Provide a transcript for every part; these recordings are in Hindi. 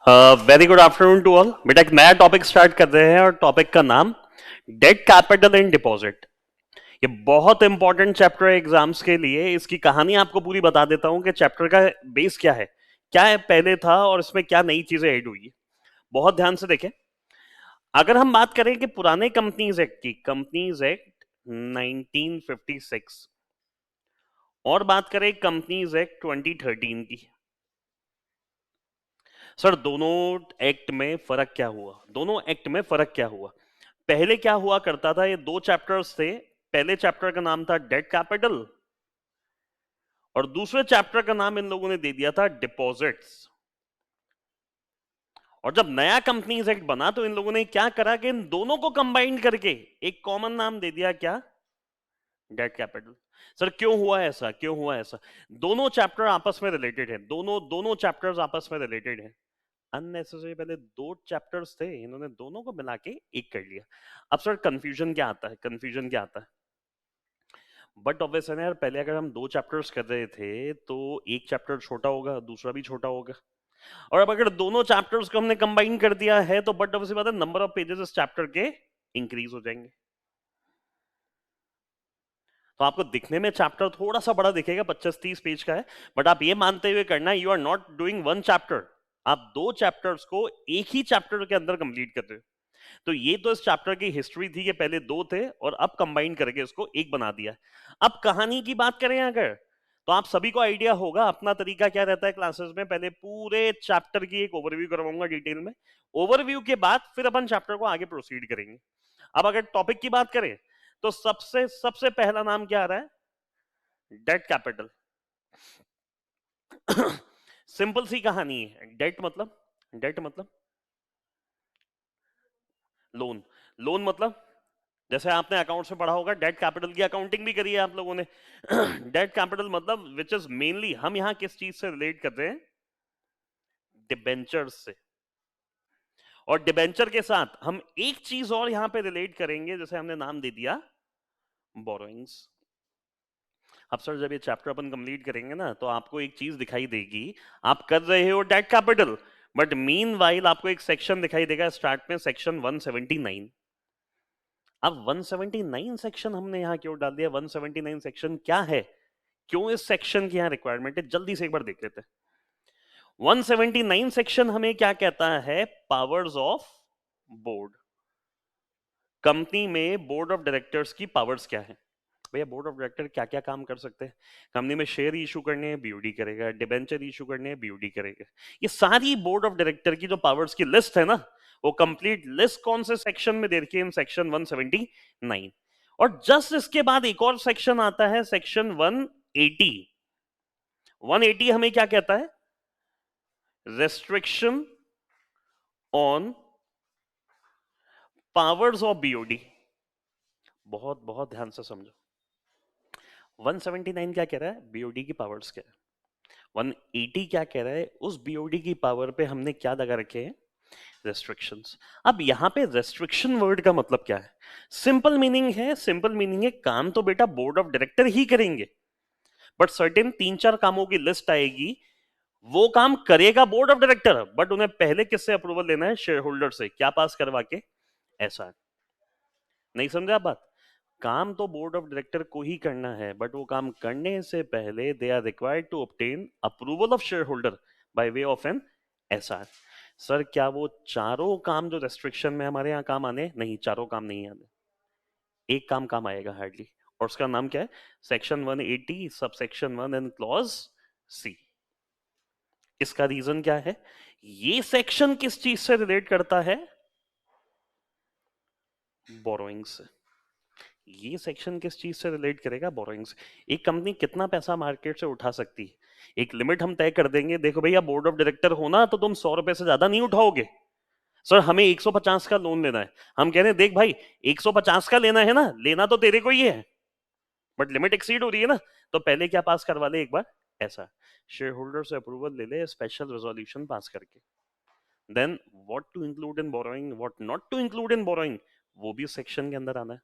Very good afternoon to all. बेटा एक नया टॉपिक स्टार्ट कर रहे हैं और टॉपिक का नाम डेट कैपिटल एंड डिपॉजिट। ये बहुत इंपॉर्टेंट चैप्टर है एग्जाम्स के लिए। इसकी कहानी आपको पूरी बता देता हूं कि चैप्टर का बेस क्या है पहले था और इसमें क्या नई चीजें ऐड हुई है। बहुत ध्यान से देखें। अगर हम बात करें कि पुराने कंपनीज एक्ट की, कंपनीज एक्ट 1956, और बात करें कंपनीज एक्ट 2013 की, सर दोनों एक्ट में फर्क क्या हुआ? दोनों एक्ट में फर्क क्या हुआ? पहले क्या हुआ करता था, ये दो चैप्टर्स थे। पहले चैप्टर का नाम था डेट कैपिटल और दूसरे चैप्टर का नाम इन लोगों ने दे दिया था डिपॉजिट्स। और जब नया कंपनीज एक्ट बना तो इन लोगों ने क्या करा कि इन दोनों को कंबाइन करके एक कॉमन नाम दे दिया, क्या? Debt capital. सर क्यों हुआ ऐसा, क्यों हुआ ऐसा? दोनों चैप्टर आपस में रिलेटेड है, दोनों दोनों चैप्टर्स आपस में रिलेटेड है। अननेसेसरी पहले दो चैप्टर्स थे, इन्होंने दोनों को मिला के एक कर लिया। अब सर कंफ्यूजन क्या आता है, कंफ्यूजन क्या आता है? बट ऑब्वियस है ना यार, पहले अगर हम दो चैप्टर्स कर रहे थे तो एक चैप्टर छोटा होगा, दूसरा भी छोटा होगा। और अब अगर दोनों चैप्टर्स को हमने कंबाइन कर दिया है तो बट ऑब्वियस बात है, नंबर ऑफ पेजेस इस चैप्टर के इंक्रीज हो जाएंगे। तो आपको दिखने में चैप्टर थोड़ा सा बड़ा दिखेगा, 25-30 पेज का है, बट आप ये मानते हुए करना, you are not doing one chapter, आप दो चैप्टर्स को एक ही चैप्टर के अंदर कंप्लीट कर रहे हो। तो ये तो इस चैप्टर की हिस्ट्री थी कि पहले दो थे और अब कंबाइन करके इसको एक बना दिया। अब कहानी की बात करें अगर, तो आप सभी को आइडिया होगा अपना तरीका क्या रहता है क्लासेस में। पहले पूरे चैप्टर की एक ओवरव्यू करवाऊंगा डिटेल में, ओवरव्यू के बाद फिर अपन चैप्टर को आगे प्रोसीड करेंगे। अब अगर टॉपिक की बात करें तो सबसे सबसे पहला नाम क्या आ रहा है? Debt capital. सिंपल सी कहानी है। डेट मतलब लोन। लोन मतलब, जैसे आपने अकाउंट में पढ़ा होगा, डेट कैपिटल की अकाउंटिंग भी करी है आप लोगों ने। डेट कैपिटल मतलब विच इज मेनली, हम यहां किस चीज से रिलेट करते हैं? डिबेंचर से। और डिबेंचर के साथ हम एक चीज और यहां पे रिलेट करेंगे, जैसे हमने नाम दे दिया बोरोइंग्स। अब सर जब ये चैप्टर अपन कंप्लीट करेंगे ना तो आपको एक चीज दिखाई देगी। आप कर रहे हो debt capital, but mean while आपको एक सेक्शन दिखाई देगा स्टार्ट में, सेक्शन 179। अब 179 सेक्शन हमने यहां क्यों डाल दिया? 179 सेक्शन क्या है, क्यों इस सेक्शन की यहां रिक्वायरमेंट है, जल्दी से एक बार देख लेते हैं। 179 सेक्शन हमें क्या कहता है? Powers of board. कंपनी में बोर्ड ऑफ डायरेक्टर्स की पावर्स क्या है? भैया बोर्ड ऑफ डायरेक्टर क्या क्या काम कर सकते हैं? कंपनी में शेयर इशू करने हैं, बीओडी करेगा। डिबेंचर इशू करने हैं, बीओडी करेगा। ये सारी बोर्ड ऑफ डायरेक्टर की जो पावर्स की लिस्ट है ना, वो कंप्लीट लिस्ट कौन से सेक्शन में दे रखी है? In section 179। और जस्ट इसके बाद एक और सेक्शन आता है, सेक्शन 180। 180 हमें क्या कहता है? Restriction on powers of BOD. बहुत बहुत ध्यान से समझो। 179 क्या कह रहा है? बीओडी की पावर्स क्या है। 180 क्या कह रहा है? उस बीओडी की पावर पे हमने क्या लगा रखे हैं? रेस्ट्रिक्शंस। अब यहां पे रेस्ट्रिक्शन वर्ड का मतलब क्या है? सिंपल मीनिंग है, सिंपल मीनिंग है, काम तो बेटा बोर्ड ऑफ डायरेक्टर ही करेंगे, बट सर्टेन 3-4 कामों की लिस्ट आएगी, वो काम करेगा बोर्ड ऑफ डायरेक्टर, बट उन्हें पहले किससे अप्रूवल लेना है? शेयर होल्डर से। क्या पास करवा के? ऐसा। नहीं समझे आप बात? काम तो बोर्ड ऑफ डायरेक्टर को ही करना है, बट वो काम करने से पहले they are required to obtain approval of share holder by way of an SR. Sir क्या वो चारों काम जो रेस्ट्रिक्शन में हमारे यहाँ काम आने? नहीं, चारों काम नहीं आने, एक काम आएगा हार्डली, और उसका नाम क्या है? Section 180 sub section 1 and clause C. इसका रीजन क्या है? ये सेक्शन किस चीज से रिलेट करता है? बोरोइंग से। ये सेक्शन किस चीज से रिलेट करेगा? बोरोइंग से। एक कंपनी कितना पैसा मार्केट से उठा सकती है, एक लिमिट हम तय कर देंगे। देखो भैया बोर्ड ऑफ डायरेक्टर हो ना, तो तुम 100 रुपए से ज्यादा नहीं उठाओगे। सर हमें 150 का लोन लेना है, हम कह रहे हैं देख भाई 150 का लेना है ना, लेना तो तेरे को ही है, बट लिमिट एक्सीड हो रही है ना, तो पहले क्या पास करवा ले एक बार? ऐसा। शेयर होल्डर से अप्रूवल ले ले स्पेशल रेजोल्यूशन पास करके। Then what to include in borrowing, what not to include in borrowing, वो भी सेक्शन के अंदर आना है।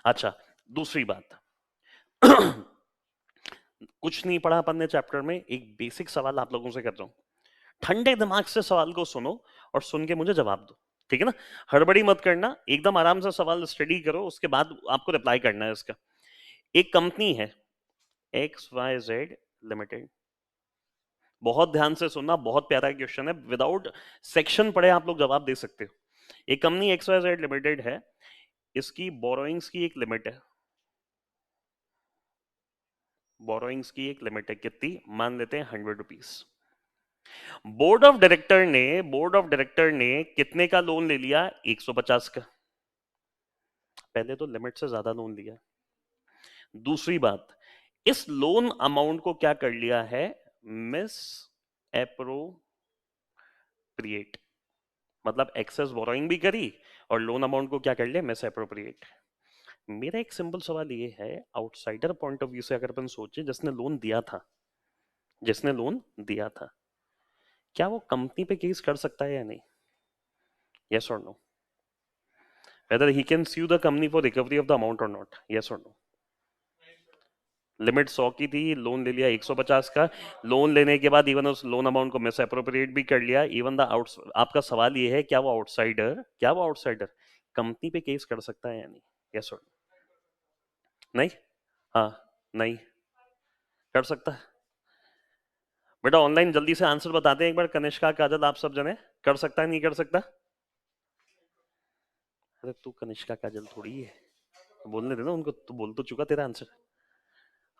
अच्छा, दूसरी बात। कुछ नहीं पढ़ा अपन ने चैप्टर में, एक बेसिक सवाल आप लोगों से कर रहा हूं। ठंडे दिमाग से सवाल को सुनो और सुन के मुझे जवाब दो, ठीक है ना? हड़बड़ी मत करना, एकदम आराम से सवाल स्टडी करो, उसके बाद आपको रिप्लाई करना है इसका। एक कंपनी है XYZ लिमिटेड, बहुत ध्यान से सुनना, बहुत प्यारा क्वेश्चन है, विदाउट सेक्शन पढ़े आप लोग जवाब दे सकते हो। एक कंपनी XYZ लिमिटेड है, इसकी बोरोइंग्स की एक लिमिट है, बोरोइंग्स की एक लिमिट है, कितनी? मान लेते हैं 100 रुपीज। बोर्ड ऑफ डायरेक्टर ने कितने का लोन ले लिया? 150 का। पहले तो लिमिट से ज्यादा लोन लिया। दूसरी बात, इस लोन अमाउंट को क्या कर लिया है? मिस एप्रोप्रिएट, मतलब एक्सेस बोरोइंग भी करी और लोन अमाउंट को क्या कर लिया? Miss appropriate. मेरा एक सिंपल सवाल ये है, आउटसाइडर पॉइंट ऑफ व्यू से अगर अपन सोचे, जिसने लोन दिया था, जिसने लोन दिया था, क्या वो कंपनी पे केस कर सकता है या नहीं? यस और no? whether he can sue the company for recovery of the amount or not, yes or no? Limit 100 की थी, लोन ले लिया 150 का, लोन लेने के बाद इवन उस लोन अमाउंट को मिस अप्रोप्रिएट भी कर लिया, इवन द आउट, आपका सवाल ये है, क्या वो आउटसाइडर कंपनी पे केस कर सकता है या नहीं? यस और नहीं? हाँ, नहीं कर सकता है। बेटा ऑनलाइन जल्दी से आंसर बताते हैं एक बार, कनिष्का, काजल, आप सब जने, कर सकता है नहीं कर सकता? अरे तू कनिष्का काजल थोड़ी है, बोलने देना उनको, तू बोल तो चुका, तेरा आंसर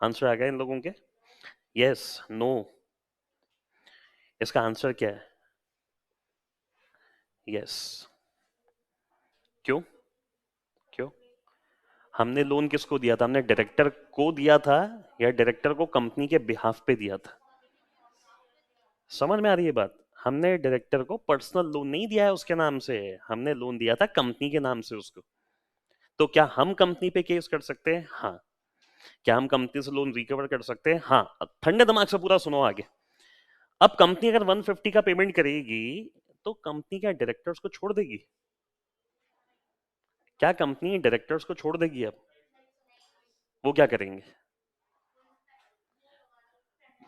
आंसर आ गया इन लोगों के, यस नो? इसका आंसर क्या है? यस। क्यों? क्यों? हमने लोन किसको दिया था? हमने डायरेक्टर को दिया था या डायरेक्टर को कंपनी के बिहाफ पे दिया था? समझ में आ रही है बात? हमने डायरेक्टर को पर्सनल लोन नहीं दिया है उसके नाम से, हमने लोन दिया था कंपनी के नाम से उसको। तो क्या हम कंपनी पे केस कर सकते हैं? हाँ। क्या हम कंपनी से लोन रिकवर कर सकते हैं? हाँ। अब ठंडे दिमाग से पूरा सुनो आगे। अब कंपनी अगर 150 का पेमेंट करेगी तो कंपनी क्या डायरेक्टर्स को छोड़ देगी? क्या कंपनी डायरेक्टर्स को छोड़ देगी? अब वो क्या करेंगे?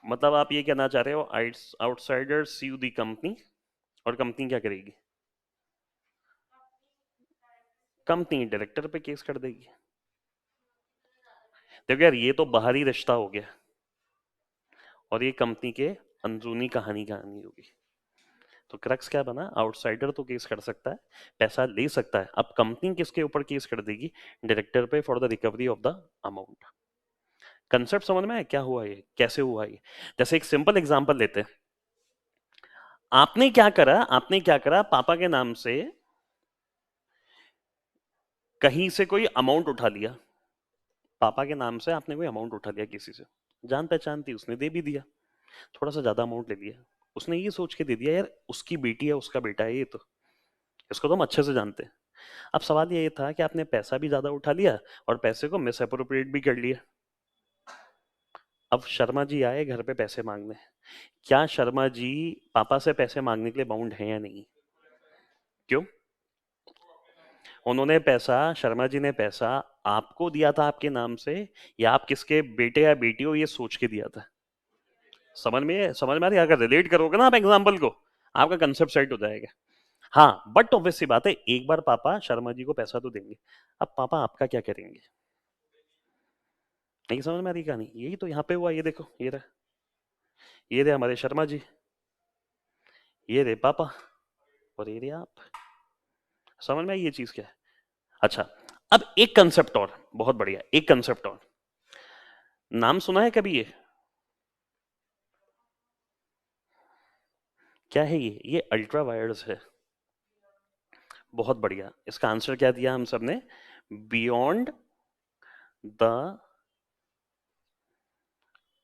मतलब आप ये कहना चाह रहे हो आउटसाइडर sue दी कंपनी, और कंपनी क्या करेगी? कंपनी डायरेक्टर पे केस कर देगी। देखो यार, ये तो बाहरी रिश्ता हो गया और ये कंपनी के अंदरूनी कहानी होगी। तो क्रक्स क्या बना? आउटसाइडर तो केस कर सकता है, पैसा ले सकता है, अब कंपनी किसके ऊपर केस कर देगी? डायरेक्टर पे, for the recovery of the amount. Concept समझ में आया क्या हुआ, ये कैसे हुआ? ये जैसे एक सिंपल एग्जांपल लेते हैं, आपने क्या करा, पापा के नाम से कहीं से कोई अमाउंट उठा लिया, पापा के नाम से आपने कोई अमाउंट उठा लिया किसी से, जान पहचान थी, उसने दे भी दिया, थोड़ा सा ज्यादा अमाउंट ले लिया, उसने ये सोच के दे दिया यार उसकी बेटी है, उसका बेटा है ये, तो इसको तो हम अच्छे से जानते हैं। अब सवाल ये था कि आपने पैसा भी ज्यादा उठा लिया और पैसे को मिस अप्रोप्रिएट भी कर लिया। अब शर्मा जी आए घर पे पैसे मांगने, क्या शर्मा जी पापा से पैसे मांगने के लिए बाउंड है या नहीं? क्यों? उन्होंने पैसा, शर्मा जी ने पैसा आपको दिया था आपके नाम से, या आप किसके बेटे या बेटी हो ये सोच के दिया था? समझ में आ रही है? अगर रिलेट करोगे ना आप एग्जाम्पल को, आपका कंसेप्ट सेट हो जाएगा। हाँ, बट ऑब्वियस सी बात है, एक बार पापा शर्मा जी को पैसा तो देंगे, अब पापा आपका क्या करेंगे? नहीं समझ में आ रही कहानी? यही तो यहाँ पे हुआ, ये देखो, ये रहे हमारे शर्मा जी, ये रहे पापा, और ये रहे आप। समझ में आई ये चीज क्या है? अच्छा, अब एक कंसेप्ट और, बहुत बढ़िया, एक कंसेप्ट और, नाम सुना है कभी? ये क्या है? ये अल्ट्रा वायर्स है। बहुत बढ़िया, इसका आंसर क्या दिया हम सबने? Beyond the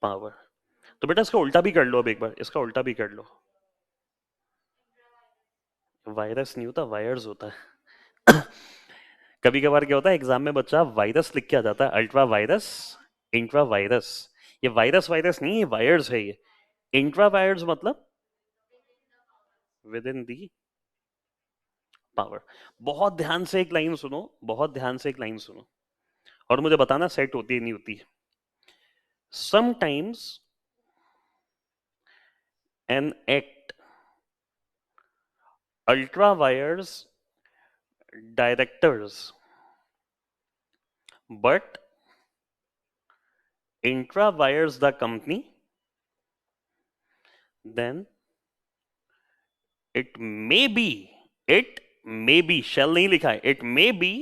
power. तो बेटा इसका उल्टा भी कर लो, अब एक बार इसका उल्टा भी कर लो। वायरस नहीं होता, वायर्स होता है। कभी कभार क्या होता है एग्जाम में, बच्चा वायरस लिख के आ जाता है, अल्ट्रा वायरस, इंट्रा वायरस। ये वायरस वायरस नहीं, ये वायर्स है ये। इंट्रा वायर्स मतलब विद इन दी पावर। बहुत ध्यान से एक लाइन सुनो, बहुत ध्यान से एक लाइन सुनो, और मुझे बताना सेट होती है नहीं होती है। Sometimes an act ultra wires directors, but intra wires the company, then it may be shall नहीं लिखा है, it may be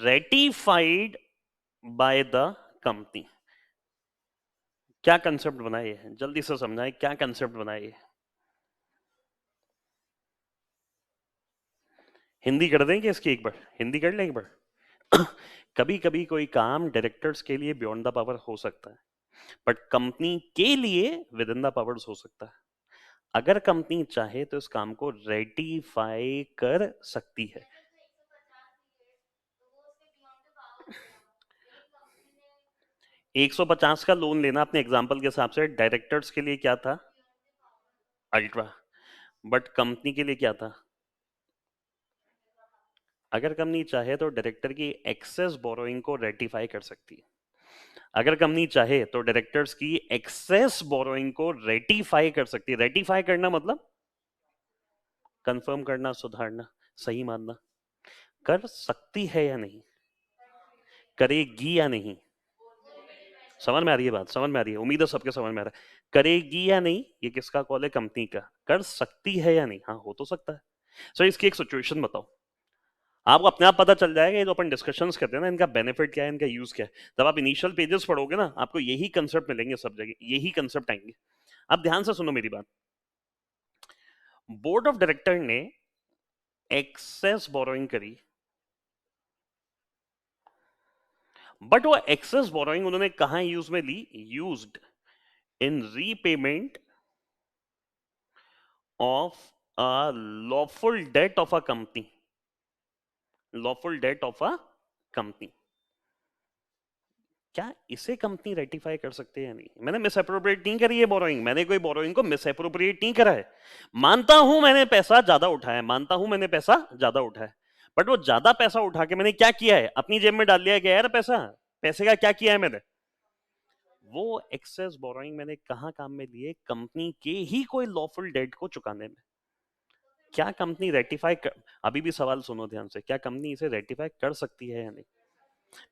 ratified by the company. क्या कंसेप्ट बनाए हैं, जल्दी से समझाएं क्या कंसेप्ट बनाए. हिंदी कर देंगे इसकी एक बार, हिंदी कर लें एक बार. कभी कभी कोई काम डायरेक्टर्स के लिए बियॉन्ड द पावर हो सकता है, बट कंपनी के लिए विद इन द पावर्स हो सकता है. अगर कंपनी चाहे तो इस काम को रेटिफाई कर सकती है. 150 का लोन लेना अपने एग्जांपल के हिसाब से डायरेक्टर्स के लिए क्या था, अल्ट्रा, बट कंपनी के लिए क्या था. अगर कंपनी चाहे तो डायरेक्टर की एक्सेस बोरोइंग को रेटिफाई कर सकती है. अगर कंपनी चाहे तो डायरेक्टर्स की एक्सेस बोरोइंग को रेटिफाई कर सकती है. रेटिफाई करना मतलब कंफर्म करना, सुधारना, सही मानना. कर सकती है या नहीं, करेगी या नहीं. समझ में आ रही है बात, समझ में आ रही है, उम्मीद है सबके समझ में आ रहा है. करेगी या नहीं ये किसका कॉल है, कंपनी का. कर सकती है या नहीं, हाँ हो तो सकता है. सर इसकी एक सिचुएशन बताओ, आपको अपने आप पता चल जाएगा. ये जो अपन डिस्कशंस करते हैं ना, इनका बेनिफिट क्या है, इनका यूज क्या है. जब आप इनिशियल पेजेस पढ़ोगे ना, आपको यही कंसेप्ट मिलेंगे सब जगह, यही कंसेप्ट आएंगे. अब ध्यान से सुनो मेरी बात. बोर्ड ऑफ डायरेक्टर ने एक्सेस बोरोइंग करी, बट वो एक्सेस बोरोइंग उन्होंने कहां यूज में ली, used in repayment of a lawful debt of a company. Lawful debt of a company. क्या इसे कंपनी रेटिफाई कर सकते हैं या नहीं. मैंने मिस अप्रोप्रिएट नहीं करी है बोरोइंग, मैंने कोई बोरोइंग को मिस अप्रोप्रिएट नहीं करा है. मानता हूं मैंने पैसा ज्यादा उठाया, मानता हूं मैंने पैसा ज्यादा उठाया, बट वो ज्यादा पैसा उठा के मैंने क्या किया है, अपनी जेब में डाल लिया है क्या यार पैसा. पैसे का क्या किया है मैंने, वो एक्सेस बोरोइंग मैंने कहां काम में लिए, कंपनी के ही कोई लॉफुल डेट को चुकाने में. क्या कंपनी रेटिफाई कर, अभी भी सवाल सुनो ध्यान से, क्या कंपनी इसे रेटिफाई कर सकती है या नहीं.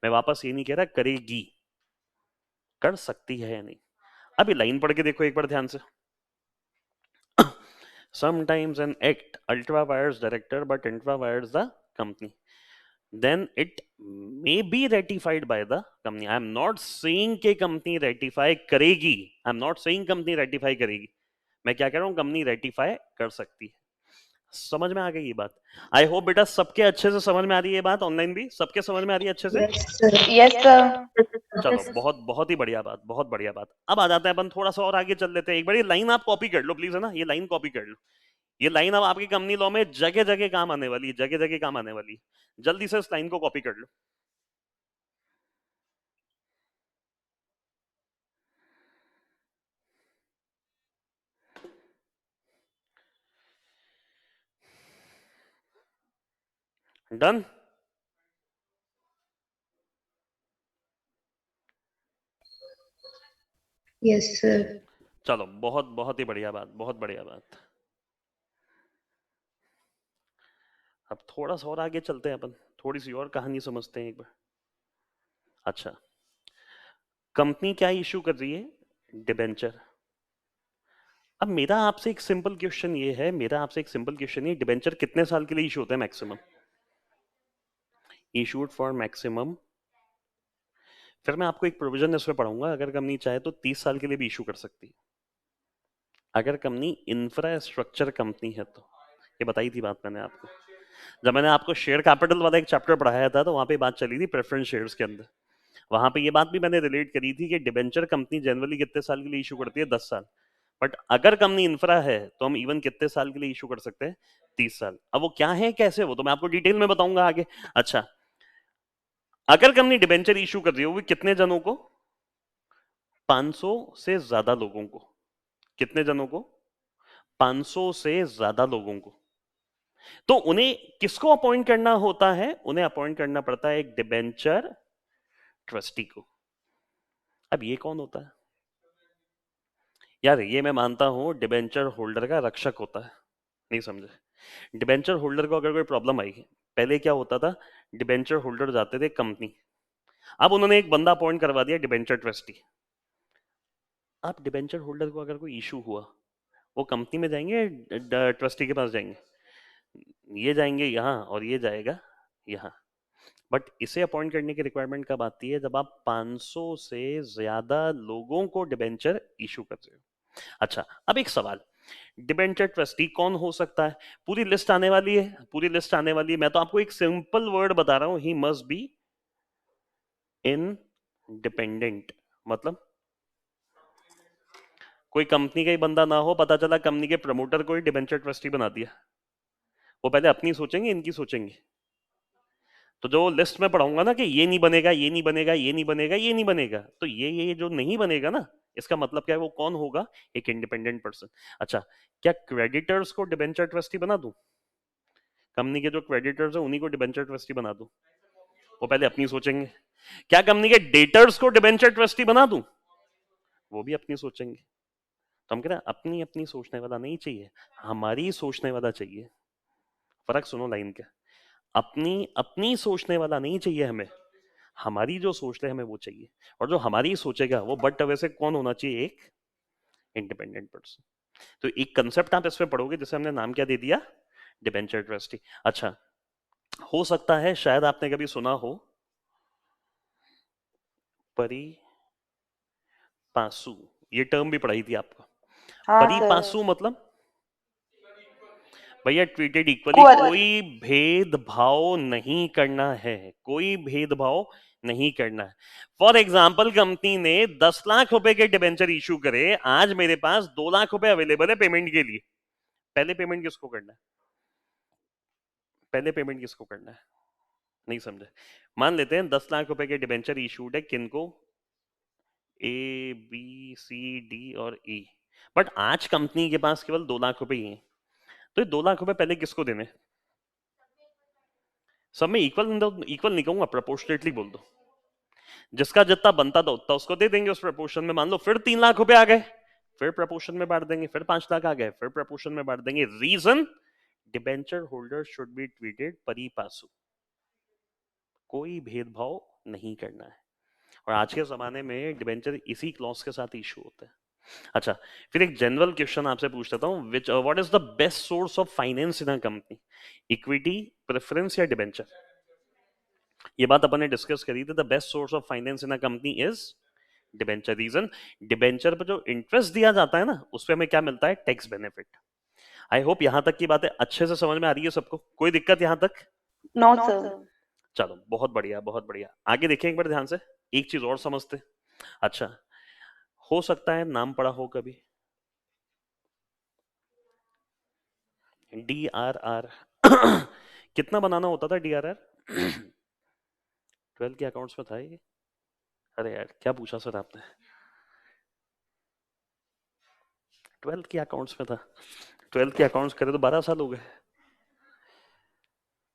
मैं वापस ये नहीं कह रहा करेगी, कर सकती है या नहीं. अभी लाइन पढ़ के देखो एक बार ध्यान से. Sometimes an act ultra wires director but intra wires the company, then it may be ratified by the company. I am not saying कि कंपनी रेटिफाई करेगी, I am not saying company ratify करेगी. मैं क्या कह रहा हूं, कंपनी रेटिफाई कर सकती है. समझ में आ गई ये बात. आई होप बेटा सबके अच्छे से समझ में आ रही है बात, ऑनलाइन भी सबके समझ में आ रही है अच्छे से. Yes sir. चलो बहुत बहुत ही बढ़िया बात, बहुत बढ़िया बात. अब आ जाते हैं अपन थोड़ा सा और आगे चल लेते हैं. एक बार ये लाइन आप कॉपी कर लो प्लीज, है ना, ये लाइन कॉपी कर लो. ये लाइन अब आपकी कंपनी लॉ में जगह जगह काम आने वाली है, जगह जगह काम आने वाली है. जल्दी से इस लाइन को कॉपी कर लो. डन. Yes sir. चलो बहुत बहुत ही बढ़िया बात, बहुत बढ़िया बात. अब थोड़ा सा और आगे चलते हैं अपन, थोड़ी सी और कहानी समझते हैं एक बार. अच्छा, कंपनी क्या इशू कर रही है, डिबेंचर. अब मेरा आपसे एक सिंपल क्वेश्चन ये है, मेरा आपसे एक सिंपल क्वेश्चन है, डिबेंचर कितने साल के लिए इशू होता है मैक्सिमम, इशूड फॉर मैक्सिमम. फिर मैं आपको एक प्रोविजन इसमें पढ़ाऊंगा, अगर कंपनी चाहे तो 30 साल के लिए भी इशू कर सकती है, अगर कंपनी इंफ्रास्ट्रक्चर कंपनी है तो. ये बताई थी बात मैंने आपको, जब मैंने आपको शेयर कैपिटल वाला एक चैप्टर पढ़ाया था, तो वहां पे बात चली थी प्रेफरेंस शेयर्स के अंदर. वहां पे ये बात भी मैंने रिलेट करी थी कि डिबेंचर कंपनी जनरली कितने साल के लिए इशू करती है, 10 साल. बट अगर कंपनी इंफ्रा है तो हम इवन कितने साल के लिए इशू कर सकते हैं, 30 साल. अब वो क्या है कैसे, वो तो मैं आपको डिटेल में बताऊंगा आगे. अच्छा, अगर कंपनी डिबेंचर इशू कर रही हो कितने जनों को, 500 से ज्यादा लोगों को. कितने जनों को, 500 से ज्यादा लोगों को. तो उन्हें किसको अपॉइंट करना होता है, उन्हें अपॉइंट करना पड़ता है एक डिबेंचर ट्रस्टी को. अब ये कौन होता है, यार ये मैं मानता हूँ डिबेंचर होल्डर का रक्षक होता है, नहीं समझे। डिबेंचर होल्डर को अगर कोई प्रॉब्लम आई, पहले क्या होता था, डिबेंचर होल्डर जाते थे कंपनी, अब उन्होंने एक बंदा अपॉइंट करवा दिया डिबेंचर ट्रस्टी। अब डिबेंचर होल्डर को अगर कोई इशू हुआ, वो कंपनी में जाएंगे, ट्रस्टी के पास जाएंगे, ये जाएंगे यहाँ और ये जाएगा यहाँ। बट इसे अपॉइंट करने की रिक्वायरमेंट कब आती है, जब आप 500 से ज्यादा लोगों को डिबेंचर इशू कर रहे हो। अच्छा, अब एक सवाल, डिबेंचर ट्रस्टी कौन हो सकता है? पूरी लिस्ट आने वाली है, पूरी लिस्ट आने वाली है। मैं तो आपको एक सिंपल वर्ड बता रहा हूं, ही मस्ट बी इंडिपेंडेंट। मतलब कोई कंपनी का ही बंदा ना हो, पता चला कंपनी के प्रमोटर को ही डिबेंचर ट्रस्टी बना दिया, वो पहले अपनी सोचेंगे इनकी सोचेंगे? तो जो लिस्ट में पढ़ाऊंगा ना कि ये नहीं बनेगा, ये नहीं बनेगा, ये नहीं बनेगा, ये नहीं बनेगा, तो ये जो नहीं बनेगा ना, इसका मतलब क्या है, वो कौन होगा? एक इंडिपेंडेंट पर्सन। अच्छा, क्या क्रेडिटर्स को डिबेंचर ट्रस्टी बना दूं? कंपनी के जो क्रेडिटर्स है उन्हीं को डिबेंचर ट्रस्टी बना दूं? वो पहले अपनी सोचेंगे। क्या कंपनी के डेटर्स को डिबेंचर ट्रस्टी बना दूं? वो भी अपनी सोचेंगे। तो हम कह रहे हैं अपनी अपनी सोचने वाला नहीं चाहिए, हमारी सोचने वाला चाहिए। फर्क सुनो लाइन के, अपनी अपनी सोचने वाला नहीं चाहिए हमें, हमारी जो सोच रहे हमें वो चाहिए। और जो हमारी सोचेगा वो बट वैसे कौन होना चाहिए? एक इंडिपेंडेंट पर्सन। तो एक कंसेप्ट आप इसमें पढ़ोगे जिसे हमने नाम क्या दे दिया, डिबेंचर ट्रस्टी। अच्छा, हो सकता है शायद आपने कभी सुना हो परी पासु, ये टर्म भी पढ़ाई थी आपको। हाँ परी सर। पासु मतलब भैया ट्रीटेड इक्वली, इक्वल। कोई भेदभाव नहीं करना है, कोई भेदभाव नहीं करना है। फॉर एग्जाम्पल कंपनी ने 10 लाख रुपए के डिबेंचर इशू करे, आज मेरे पास 2 लाख रुपए अवेलेबल है पेमेंट के लिए, पहले पेमेंट किसको करना है? पहले पेमेंट किसको करना है? नहीं समझे। मान लेते हैं 10 लाख रुपए के डिबेंचर इशूड है किनको, ए बी सी डी और ई, बट आज कंपनी के पास केवल 2 लाख रुपए ही हैं। तो ये 2 लाख रुपए पहले किसको देने? सब में इक्वल, इक्वल नहीं कहूंगा, प्रपोर्शनेटली बोल दो, जिसका जितना बनता था उतना उसको दे देंगे उस प्रपोर्शन में। मान लो फिर 3 लाख रुपए आ गए, फिर प्रपोर्शन में बांट देंगे, फिर 5 लाख आ गए, फिर प्रपोर्शन में बांट देंगे। Reason, debenture holder should be treated pari passu, कोई भेदभाव नहीं करना है। और आज के जमाने में डिबेंचर इसी क्लॉज के साथ इशू होता है। अच्छा, फिर एक जनरल क्वेश्चन आपसे पूछ लेता हूं, which what is the best source of finance in a company, equity, preference या डिबेंचर? ये बात अपन ने डिस्कस करी थी, the best source of finance in a company is debenture. Reason, debenture पर जो इंटरेस्ट दिया जाता है ना, उसपे हमें क्या मिलता है? Tax benefit. आई होप यहां तक की बातें अच्छे से समझ में आ रही है सबको, कोई दिक्कत यहां तक? No sir. चलो बहुत बढ़िया, बहुत बढ़िया। आगे देखें एक बार ध्यान से, एक चीज और समझते। अच्छा, हो सकता है नाम पढ़ा हो कभी, डी आर आर। कितना बनाना होता था डी आर आर? 12 के अकाउंट्स में था ये? अरे यार क्या पूछा सर आपने, 12 के अकाउंट्स में था? 12 के अकाउंट्स करे तो 12 साल हो गए।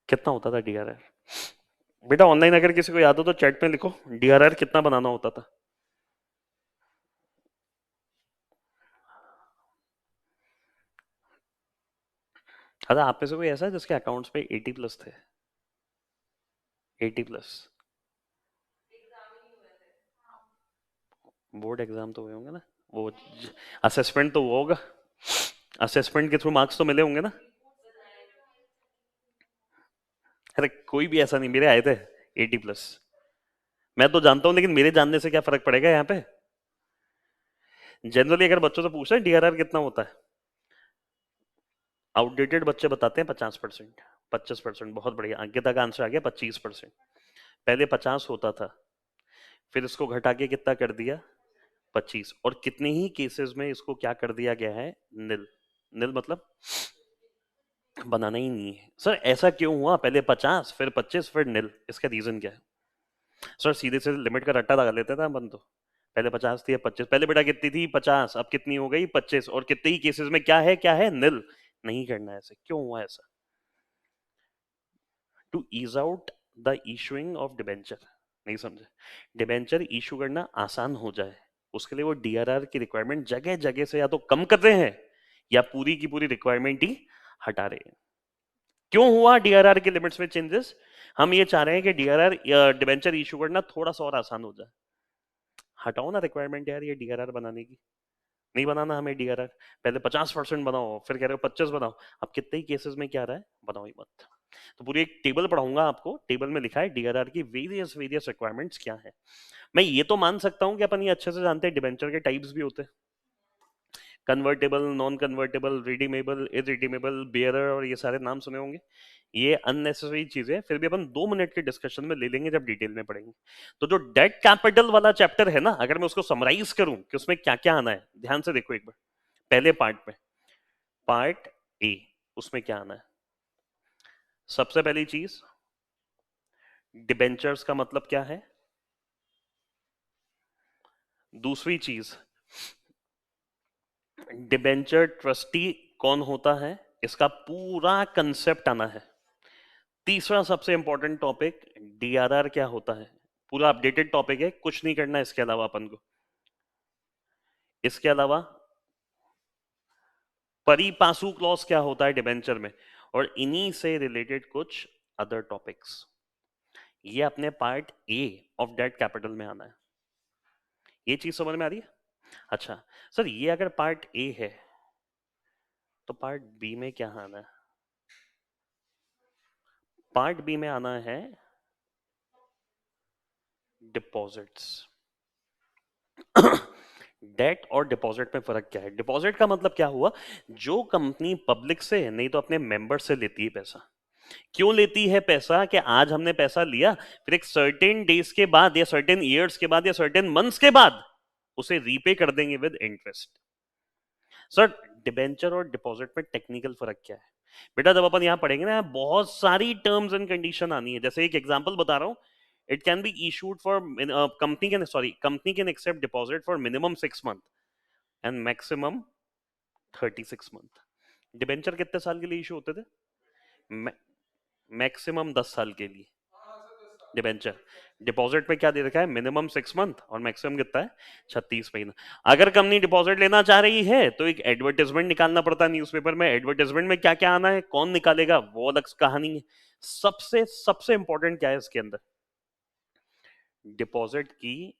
कितना होता था डी आर आर? बेटा ऑनलाइन अगर किसी को याद हो तो चैट में लिखो, डी आर आर कितना बनाना होता था? अरे आप में से कोई ऐसा है जिसके अकाउंट्स पे 80 प्लस थे? 80 प्लस? बोर्ड एग्जाम तो हुए होंगे ना, वो असेसमेंट तो हुआ होगा, असेसमेंट के थ्रू मार्क्स तो मिले होंगे ना? अरे कोई भी ऐसा नहीं, मेरे आए थे 80 प्लस। मैं तो जानता हूं, लेकिन मेरे जानने से क्या फर्क पड़ेगा यहाँ पे? जनरली अगर बच्चों से पूछे डीआरआर कितना होता है, आउटडेटेड बच्चे बताते हैं 50%, 25%। बहुत बढ़िया, अंकिता का आंसर आ गया 25%। पहले 50 होता था, फिर इसको घटा के कितना कर दिया? 25। और कितने ही केसेस में इसको क्या कर दिया गया है? निल। निल मतलब बनाना ही नहीं है। सर ऐसा क्यों हुआ, पहले 50 फिर 25 फिर निल, इसका रीजन क्या है? सर सीधे से लिमिट का रट्टा लगा लेते थे अपन तो, पहले 50 थी अब 25, पहले बेटा कितनी थी? 50, अब कितनी हो गई? 25। और कितने ही केसेस में क्या है, क्या है? निल। नहीं करना है ऐसे, क्यों हुआ ऐसा? To ease out the issuing of debenture. नहीं समझे? डिबेंचर इशू करना आसान हो जाए, उसके लिए वो डीआरआर की रिक्वायरमेंट जगह जगह से या तो कम कर रहे हैं या पूरी की पूरी रिक्वायरमेंट ही हटा रहे हैं। क्यों हुआ डीआरआर के लिमिट्स में चेंजेस? हम ये चाह रहे हैं कि डीआरआर डिबेंचर इशू करना थोड़ा सा और आसान हो जाए। हटाओ ना रिक्वायरमेंट यार ये डीआरआर बनाने की, नहीं बनाना हमें डीआरआर। पहले 50% बनाओ, फिर कह रहे हो 25 बनाओ। अब कितने ही केसेस में क्या रहा है, बनाओ ही मत। तो पूरी एक टेबल पढ़ाऊंगा आपको, टेबल में लिखा है डीआरआर की वेरियस वेरियस रिक्वायरमेंट्स क्या है। मैं ये तो मान सकता हूं कि अपन ये अच्छे से जानते हैं डिबेंचर के टाइप्स भी होते हैं, convertible, non convertible, redeemable, irredeemable, bearer, और ये सारे नाम सुने होंगे। ये अननेसेसरी चीजें फिर भी अपन 2 मिनट के डिस्कशन में ले लेंगे जब डिटेल में पढ़ेंगे। तो जो डेट कैपिटल वाला चैप्टर है ना, अगर मैं उसको समराइज करूं कि उसमें क्या क्या आना है, ध्यान से देखो एक बार। पहले पार्ट में, पार्ट ए, उसमें क्या आना है? सबसे पहली चीज, डिबेंचर्स का मतलब क्या है। दूसरी चीज, डिबेंचर ट्रस्टी कौन होता है, इसका पूरा कंसेप्ट आना है। तीसरा सबसे इंपॉर्टेंट टॉपिक, डीआरआर क्या होता है। पूरा अपडेटेड टॉपिक है, कुछ नहीं करना इसके अलावा अपन को। इसके अलावा परिपासु क्लॉज क्या होता है डिबेंचर में, और इन्हीं से रिलेटेड कुछ अदर टॉपिक्स। ये अपने part A of debt capital में आना है। ये चीज समझ में आ रही है? अच्छा सर, ये अगर पार्ट ए है तो पार्ट बी में क्या आना है? पार्ट बी में आना है डिपॉजिट्स। डेट और डिपॉजिट में फर्क क्या है? डिपॉजिट का मतलब क्या हुआ, जो कंपनी पब्लिक से नहीं तो अपने मेंबर से लेती है पैसा। क्यों लेती है पैसा? कि आज हमने पैसा लिया, फिर एक सर्टेन डेज के बाद या सर्टेन ईयर्स के बाद या सर्टेन मंथ्स के बाद उसे रीपे कर देंगे विद इंटरेस्ट। सर, डिबेंचर और डिपॉजिट में टेक्निकल फर्क क्या है? बेटा जब अपन यहां पढ़ेंगे ना, बहुत सारी टर्म्स एंड कंडीशन आनी है। जैसे एक एग्जांपल बता रहा हूं, it can be issued for company can accept deposit for minimum 6 month and maximum 36 month. Debenture कितने साल के लिए इशू होते थे? मैक्सिमम 10 साल के लिए डिबेंचर। डिपॉजिट में क्या दे रखा है, मिनिमम 6 मंथ और मैक्सिमम कितना है, 36 महीना। अगर कंपनी डिपॉजिट लेना चाह रही है तो एक एडवर्टाइजमेंट निकालना पड़ता है न्यूज़पेपर में। एडवर्टाइजमेंट में क्या क्या आना है, कौन निकालेगा, वो अलग कहानी है। सबसे सबसे इंपॉर्टेंट क्या है इसके अंदर, डिपॉजिट की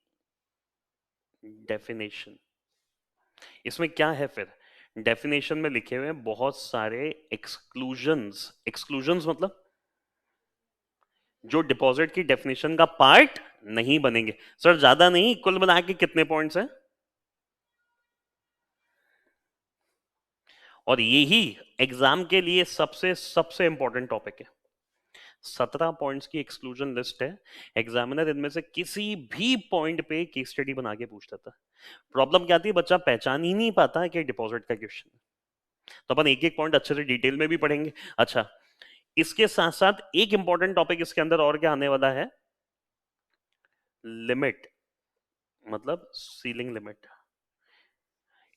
डेफिनेशन। इसमें क्या है फिर, डेफिनेशन में लिखे हुए हैं बहुत सारे एक्सक्लूजन्स। एक्सक्लूजन्स मतलब जो डिपॉजिट की डेफिनेशन का पार्ट नहीं बनेंगे। सर ज्यादा नहीं, कुल मिला के कितने पॉइंट्स हैं? और यही एग्जाम के लिए सबसे सबसे इंपॉर्टेंट टॉपिक है। 17 पॉइंट्स की एक्सक्लूजन लिस्ट है। एग्जामिनर इनमें से किसी भी पॉइंट पे केस स्टडी बना के पूछ लेता है। प्रॉब्लम क्या आती है, बच्चा पहचान ही नहीं पाता है कि डिपॉजिट का क्वेश्चन है। तो अपन एक एक पॉइंट अच्छे से डिटेल में भी पढ़ेंगे। अच्छा, इसके साथ साथ एक इंपॉर्टेंट टॉपिक इसके अंदर और क्या आने वाला है, लिमिट, मतलब सीलिंग लिमिट।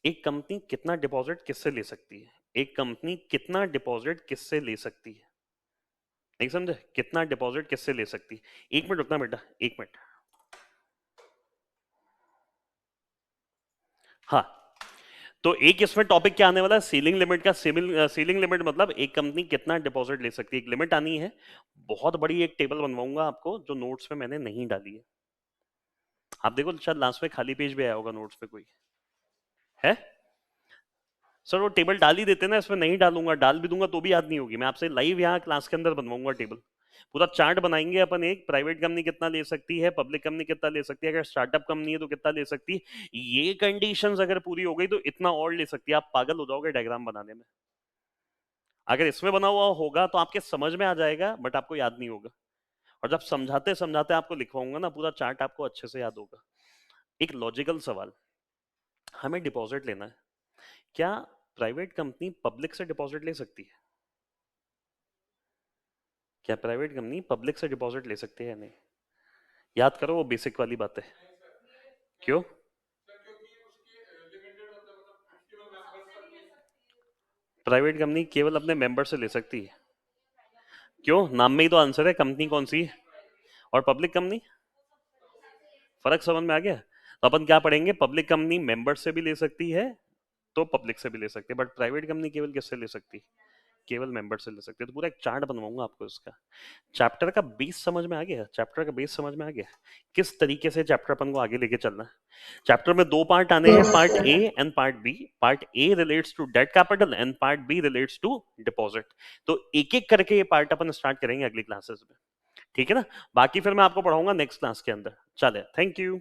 एक कंपनी कितना डिपॉजिट किससे ले सकती है, एक कंपनी कितना डिपॉजिट किससे ले सकती है, नहीं समझे, कितना डिपॉजिट किससे ले सकती है। 1 मिनट रुकना बेटा, 1 मिनट। हाँ, तो एक इसमें टॉपिक क्या आने वाला है, सीलिंग लिमिट का। सीलिंग लिमिट मतलब एक कंपनी कितना डिपॉजिट ले सकती है, एक लिमिट आनी है। बहुत बड़ी एक टेबल बनवाऊंगा आपको जो नोट्स में मैंने नहीं डाली है। आप देखो शायद लास्ट में खाली पेज भी आया होगा नोट्स पे, कोई है? सर वो टेबल डाल ही देते ना, इसमें नहीं डालूंगा, डाल भी दूंगा तो भी याद नहीं होगी। मैं आपसे लाइव यहाँ क्लास के अंदर बनवाऊंगा टेबल। पूरा चार्ट बनाएंगे अपन, एक प्राइवेट कंपनी कितना ले सकती है, पब्लिक कंपनी कितना ले सकती है, अगर स्टार्टअप कंपनी है तो कितना ले सकती है, ये कंडीशंस अगर पूरी हो गई तो इतना और ले सकती है। आप पागल हो जाओगे डायग्राम बनाने में। अगर इसमें बना हुआ होगा तो आपके समझ में आ जाएगा, बट आपको याद नहीं होगा। और जब समझाते समझाते आपको लिखवाऊंगा ना, पूरा चार्ट आपको अच्छे से याद होगा। एक लॉजिकल सवाल, हमें डिपॉजिट लेना है, क्या प्राइवेट कंपनी पब्लिक से डिपॉजिट ले सकती है? क्या प्राइवेट कंपनी पब्लिक से डिपॉजिट ले सकती है या नहीं? याद करो, वो बेसिक वाली बात है। क्यों? प्राइवेट कंपनी केवल अपने मेंबर से ले सकती है। क्यों? नाम में ही तो आंसर है, कंपनी कौन सी है। और पब्लिक कंपनी, फर्क समझ में आ गया? तो अपन क्या पढ़ेंगे, पब्लिक कंपनी मेंबर से भी ले सकती है तो पब्लिक से भी ले सकते हैं, बट प्राइवेट कंपनी केवल किससे ले सकती, केवल मेंबर से ले सकते हैं। तो पूरा एक चार्ट बनवाऊंगा आपको इसका। चैप्टर का बेस समझ में आ गया, चैप्टर का बेस समझ में आ गया किस तरीके से चैप्टर अपन को आगे लेके चलना है। चैप्टर में दो पार्ट आने हैं, Yes, part sir. A and part B. Part A relates to debt capital and part B relates to deposit. तो एक एक करके ये पार्ट अपन स्टार्ट करेंगे अगली क्लासेस में, ठीक है ना। बाकी फिर मैं आपको पढ़ाऊंगा नेक्स्ट क्लास के अंदर। चले, थैंक यू।